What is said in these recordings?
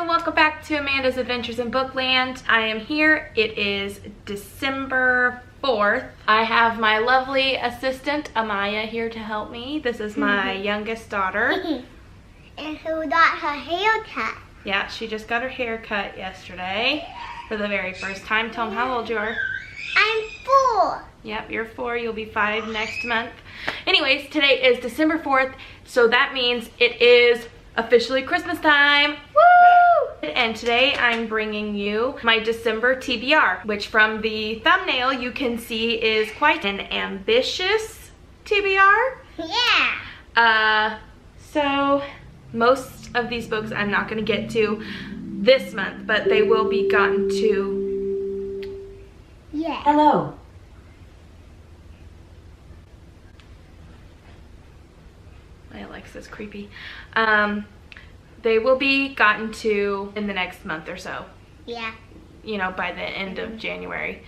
and welcome back to Amanda's Adventures in Bookland. I am here. It is December 4th. I have my lovely assistant Amaya here to help me. This is my youngest daughter. And who got her hair cut. Yeah, she just got her hair cut yesterday for the very first time. Tell them how old you are. I'm 4. Yep, you're 4. You'll be 5 next month. Anyways, today is December 4th, so that means it is officially Christmas time. Woo! And today I'm bringing you my December TBR, which from the thumbnail you can see is quite an ambitious TBR. Yeah. So most of these books I'm not going to get to this month, but they will be gotten to. Yeah. Hello. My Alexa's creepy. They will be gotten to in the next month or so. Yeah. You know, by the end of January,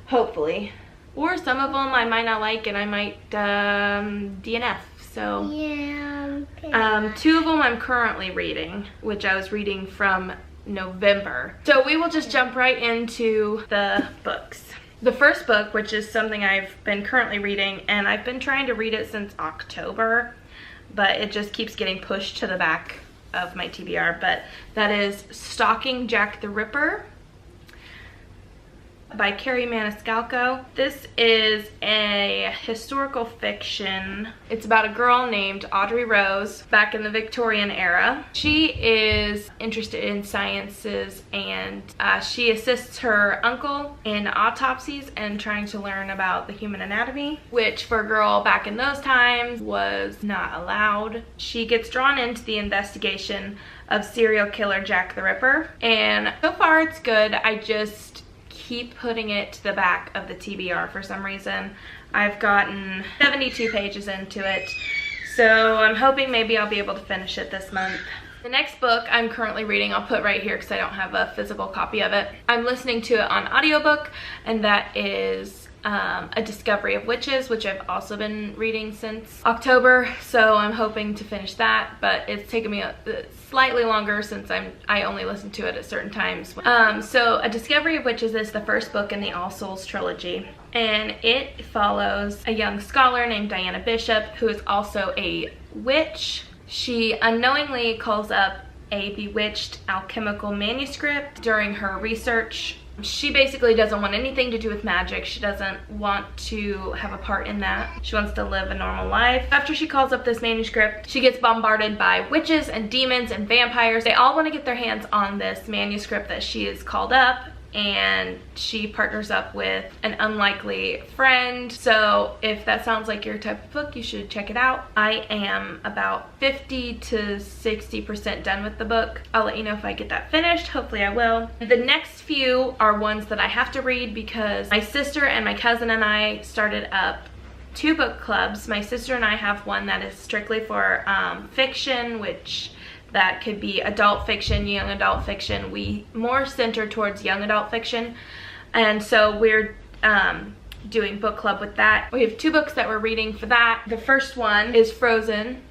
hopefully. Or some of them I might not like and I might DNF. So Yeah. 2 of them I'm currently reading, which I was reading from November. So we will just jump right into the books. The first book, which is something I've been currently reading, and I've been trying to read it since October, but it just keeps getting pushed to the back of my TBR, but that is Stalking Jack the Ripper by Carrie Maniscalco. This is a historical fiction. It's about a girl named Audrey Rose back in the Victorian era. She is interested in sciences and she assists her uncle in autopsies and trying to learn about the human anatomy, which for a girl back in those times was not allowed. She gets drawn into the investigation of serial killer Jack the Ripper, and so far it's good. I just keep putting it to the back of the TBR for some reason. I've gotten 72 pages into it, so I'm hoping maybe I'll be able to finish it this month. The next book I'm currently reading, I'll put right here because I don't have a physical copy of it. I'm listening to it on audiobook, and that is A Discovery of Witches, which I've also been reading since October, so I'm hoping to finish that, but it's taken me slightly longer since I only listen to it at certain times. So A Discovery of Witches is the first book in the All Souls trilogy, and it follows a young scholar named Diana Bishop who is also a witch. She unknowingly calls up a bewitched alchemical manuscript during her research. She basically doesn't want anything to do with magic. She doesn't want to have a part in that. She wants to live a normal life. After she calls up this manuscript, she gets bombarded by witches and demons and vampires. They all want to get their hands on this manuscript that she has called up, and she partners up with an unlikely friend. So if that sounds like your type of book, you should check it out. I am about 50 to 60% done with the book. I'll let you know if I get that finished. Hopefully I will. The next few are ones that I have to read because my sister and my cousin and I started up 2 book clubs. My sister and I have one that is strictly for fiction, which that could be adult fiction, young adult fiction. We more center towards young adult fiction, and so we're doing book club with that. We have 2 books that we're reading for that. The first one is Frozen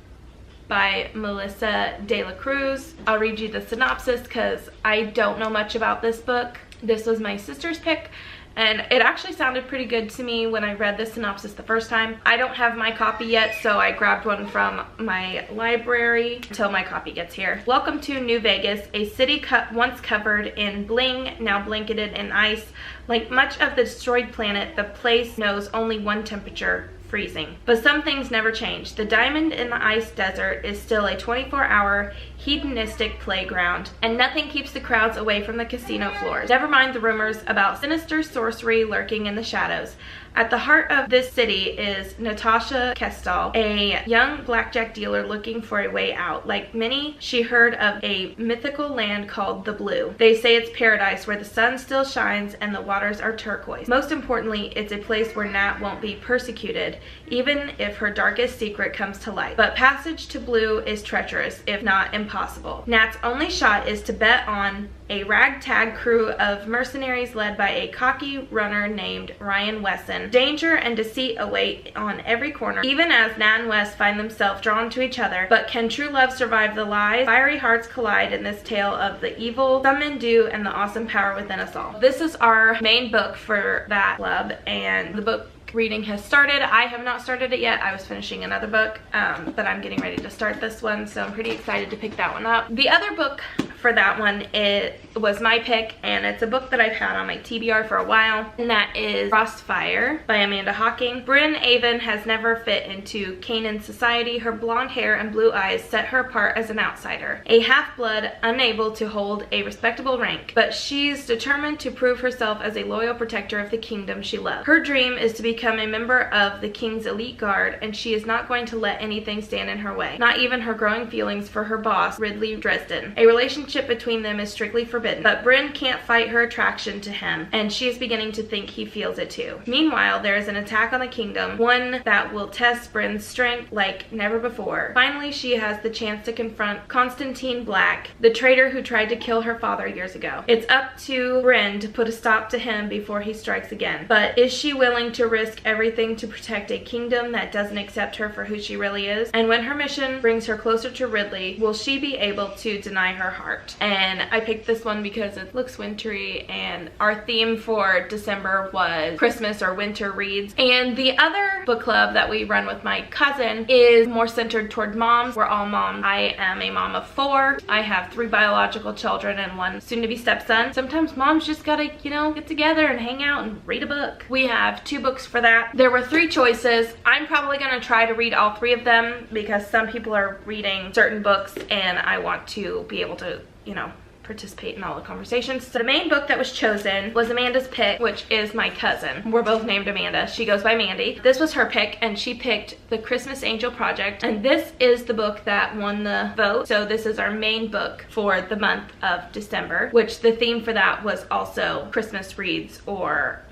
by Melissa De La Cruz. I'll read you the synopsis because I don't know much about this book. This was my sister's pick, and it actually sounded pretty good to me when I read the synopsis the first time. I don't have my copy yet, so I grabbed one from my library until my copy gets here. Welcome to New Vegas, a city once covered in bling, now blanketed in ice. Like much of the destroyed planet, the place knows only one temperature: freezing. But some things never change. The diamond in the ice desert is still a 24-hour hedonistic playground, and nothing keeps the crowds away from the casino floors. Never mind the rumors about sinister sorcery lurking in the shadows. At the heart of this city is Natasha Kestal, a young blackjack dealer looking for a way out. Like many, she heard of a mythical land called the Blue. They say it's paradise where the sun still shines and the waters are turquoise. Most importantly, it's a place where Nat won't be persecuted, even if her darkest secret comes to light. But passage to Blue is treacherous, if not impossible. impossible. Nat's only shot is to bet on a ragtag crew of mercenaries led by a cocky runner named Ryan Wesson. Danger and deceit await on every corner, even as Nat and Wes find themselves drawn to each other. But can true love survive the lies? Fiery hearts collide in this tale of the evil, some men do, and the awesome power within us all. This is our main book for that club, and the book reading has started. I have not started it yet. I was finishing another book, but I'm getting ready to start this one, so I'm pretty excited to pick that one up. The other book for that one, it was my pick, and it's a book that I've had on my TBR for a while, and that is Frostfire by Amanda Hocking. Bryn Avon has never fit into Canaan society. Her blonde hair and blue eyes set her apart as an outsider, a half-blood unable to hold a respectable rank, but she's determined to prove herself as a loyal protector of the kingdom she loves. Her dream is to become a member of the king's elite guard, and she is not going to let anything stand in her way, not even her growing feelings for her boss, Ridley Dresden. A relationship between them is strictly forbidden, but Bryn can't fight her attraction to him, and she is beginning to think he feels it too. Meanwhile, there is an attack on the kingdom, one that will test Bryn's strength like never before. Finally, she has the chance to confront Constantine Black, the traitor who tried to kill her father years ago. It's up to Bryn to put a stop to him before he strikes again. But is she willing to risk everything to protect a kingdom that doesn't accept her for who she really is? And when her mission brings her closer to Ridley, will she be able to deny her heart? And I picked this one because it looks wintry, and our theme for December was Christmas or winter reads. And the other book club that we run with my cousin is more centered toward moms. We're all moms. I am a mom of 4. I have 3 biological children and 1 soon-to-be stepson. Sometimes moms just gotta, you know, get together and hang out and read a book. We have 2 books for that. There were 3 choices. I'm probably gonna try to read all 3 of them because some people are reading certain books and I want to be able to, you know, participate in all the conversations. So the main book that was chosen was Amanda's pick, which is my cousin. We're both named Amanda. She goes by Mandy. This was her pick, and she picked The Christmas Angel Project, and this is the book that won the vote. So this is our main book for the month of December, which the theme for that was also Christmas reads or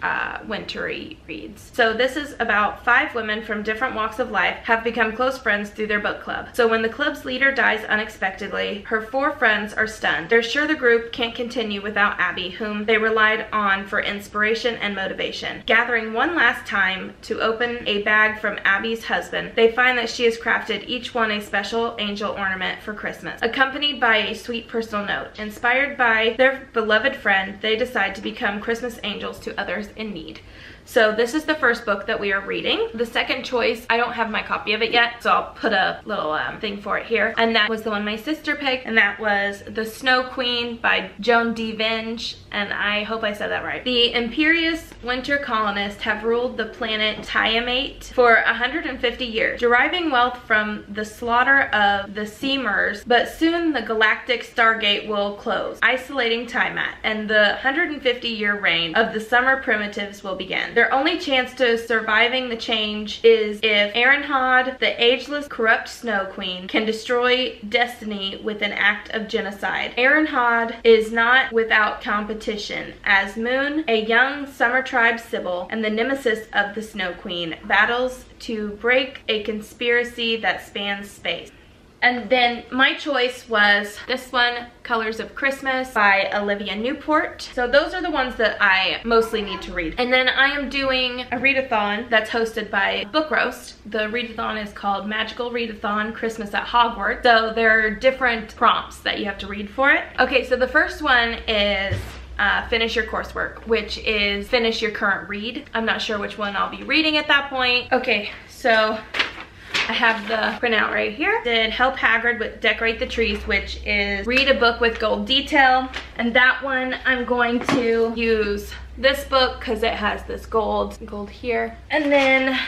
wintry reads. So this is about 5 women from different walks of life have become close friends through their book club. So when the club's leader dies unexpectedly, her 4 friends are stunned. They're sure the group can't continue without Abby, whom they relied on for inspiration and motivation. Gathering one last time to open a bag from Abby's husband, they find that she has crafted each one a special angel ornament for Christmas, accompanied by a sweet personal note. Inspired by their beloved friend, they decide to become Christmas angels to others in need. So this is the first book that we are reading. The second choice, I don't have my copy of it yet, so I'll put a little thing for it here. And that was the one my sister picked, and that was The Snow Queen by Joan D. Vinge, and I hope I said that right. The imperious winter colonists have ruled the planet Tiamat for 150 years, deriving wealth from the slaughter of the Seamers, but soon the galactic Stargate will close, isolating Tiamat, and the 150-year reign of the summer primitives will begin. Their only chance to surviving the change is if Erenhad, the ageless, corrupt Snow Queen, can destroy destiny with an act of genocide. Erenhad is not without competition, as Moon, a young summer tribe Sybil, and the nemesis of the Snow Queen, battles to break a conspiracy that spans space. And then my choice was this one, Colors of Christmas by Olivia Newport. So those are the ones that I mostly need to read. And then I am doing a readathon that's hosted by Book Roast. The readathon is called Magical Readathon Christmas at Hogwarts. So there are different prompts that you have to read for it. Okay, so the first one is finish your coursework, which is finish your current read. I'm not sure which one I'll be reading at that point. Okay, so I have the printout right here. Did Help Hagrid with Decorate the Trees, which is read a book with gold detail. And that one I'm going to use this book because it has this gold here. And then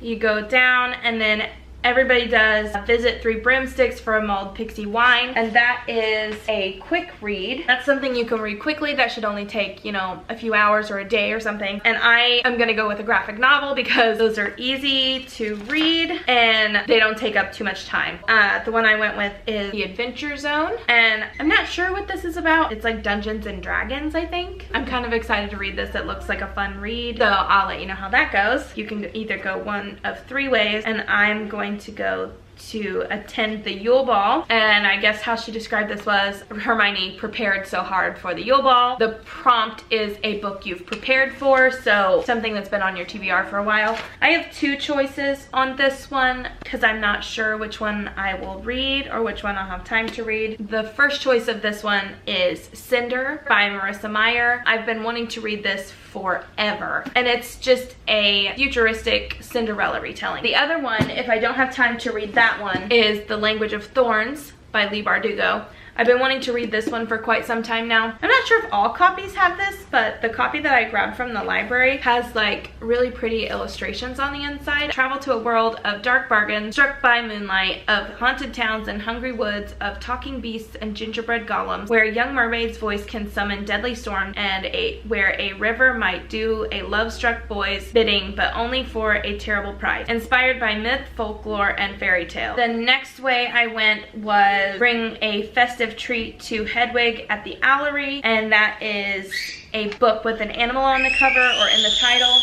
you go down, and then everybody does Visit 3 Brimsticks for a Mulled Pixie Wine, and that is a quick read. That's something you can read quickly. That should only take, you know, a few hours or a day or something. And I am gonna go with a graphic novel because those are easy to read and they don't take up too much time. The one I went with is The Adventure Zone, and I'm not sure what this is about. It's like Dungeons and Dragons, I think. I'm kind of excited to read this. It looks like a fun read, so I'll let you know how that goes. You can either go one of 3 ways, and I'm going to go to attend the Yule Ball, and I guess how she described this was Hermione prepared so hard for the Yule Ball. The prompt is a book you've prepared for, so something that's been on your TBR for a while. I have two choices on this one because I'm not sure which one I will read or which one I'll have time to read. The first choice of this one is Cinder by Marissa Meyer. I've been wanting to read this forever, and it's just a futuristic Cinderella retelling. The other one, if I don't have time to read that one, is The Language of Thorns by Leigh Bardugo. I've been wanting to read this one for quite some time now. I'm not sure if all copies have this, but the copy that I grabbed from the library has like really pretty illustrations on the inside. Travel to a world of dark bargains, struck by moonlight, of haunted towns and hungry woods, of talking beasts and gingerbread golems, where a young mermaid's voice can summon deadly storms, and where a river might do a love-struck boy's bidding, but only for a terrible price. Inspired by myth, folklore, and fairy tale. The next way I went was Bring a Festive Treat to Hedwig at the Owlery, and that is a book with an animal on the cover or in the title.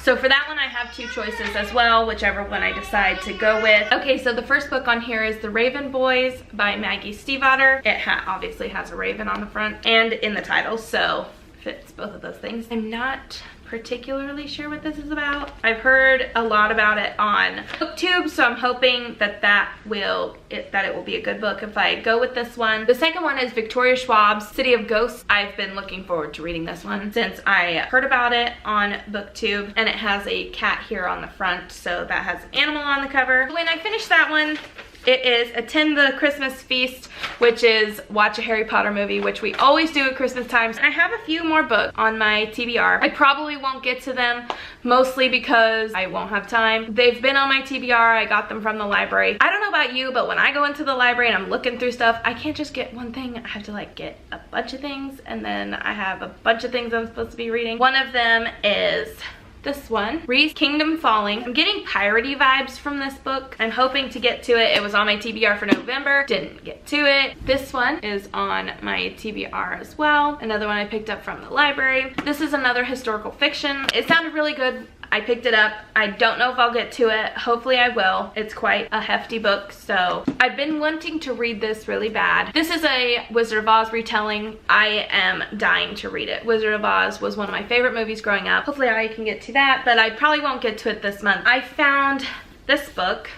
So for that one I have two choices as well, whichever one I decide to go with. Okay, so the first book on here is The Raven Boys by Maggie Stiefvater. It obviously has a raven on the front and in the title, so fits both of those things. I'm not particularly sure what this is about. I've heard a lot about it on BookTube, so I'm hoping that it will be a good book if I go with this one. The second one is Victoria Schwab's City of Ghosts. I've been looking forward to reading this one since I heard about it on BookTube, and it has a cat here on the front, so that has an animal on the cover. When I finish that one, it is Attend the Christmas Feast, which is watch a Harry Potter movie, which we always do at Christmas times. I have a few more books on my TBR. I probably won't get to them, mostly because I won't have time. They've been on my TBR. I got them from the library. I don't know about you, but when I go into the library and I'm looking through stuff, I can't just get one thing. I have to like get a bunch of things, and then I have a bunch of things I'm supposed to be reading. One of them is this one, Ree's Kingdom Falling. I'm getting piratey vibes from this book. I'm hoping to get to it. It was on my TBR for November. Didn't get to it. This one is on my TBR as well. Another one I picked up from the library. This is another historical fiction. It sounded really good. I picked it up. I don't know if I'll get to it. Hopefully I will. It's quite a hefty book, so I've been wanting to read this really bad. This is a Wizard of Oz retelling. I am dying to read it. Wizard of Oz was one of my favorite movies growing up. Hopefully I can get to that, but I probably won't get to it this month. I found this book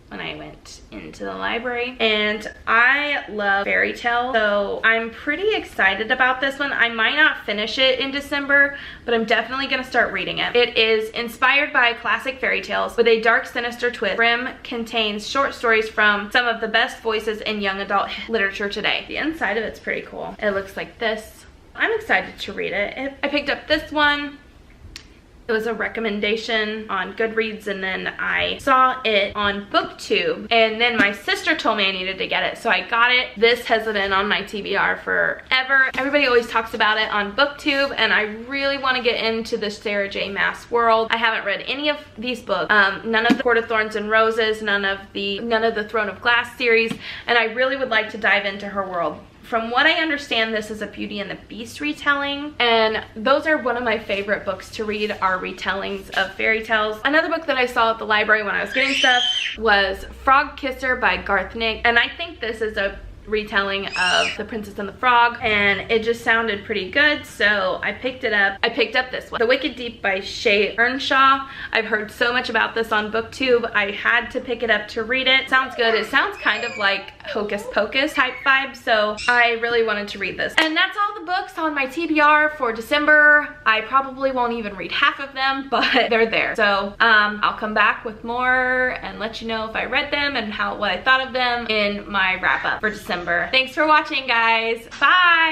when I went into the library, and I love fairy tale, so I'm pretty excited about this one. I might not finish it in December, but I'm definitely gonna start reading it. It is inspired by classic fairy tales with a dark, sinister twist. Grimm contains short stories from some of the best voices in young adult literature today. The inside of it's pretty cool. It looks like this. I'm excited to read it. I picked up this one. It was a recommendation on Goodreads, and then I saw it on BookTube, and then my sister told me I needed to get it, so I got it. This has been on my TBR forever. Everybody always talks about it on BookTube, and I really want to get into the Sarah J. Maas world. I haven't read any of these books, none of the Court of Thorns and Roses, none of the Throne of Glass series, and I really would like to dive into her world. From what I understand, this is a Beauty and the Beast retelling, and those are one of my favorite books to read, are retellings of fairy tales. Another book that I saw at the library when I was getting stuff was Frog Kisser by Garth Nix, and I think this is a retelling of The Princess and the Frog, and it just sounded pretty good, so I picked it up. I picked up this one, The Wicked Deep by Shay Earnshaw. I've heard so much about this on BookTube. I had to pick it up to read it. Sounds good. It sounds kind of like Hocus Pocus type vibe, so I really wanted to read this. And that's all the books on my TBR for December. I probably won't even read half of them, but they're there. So I'll come back with more and let you know if I read them and what I thought of them in my wrap up for December. Thanks for watching, guys. Bye.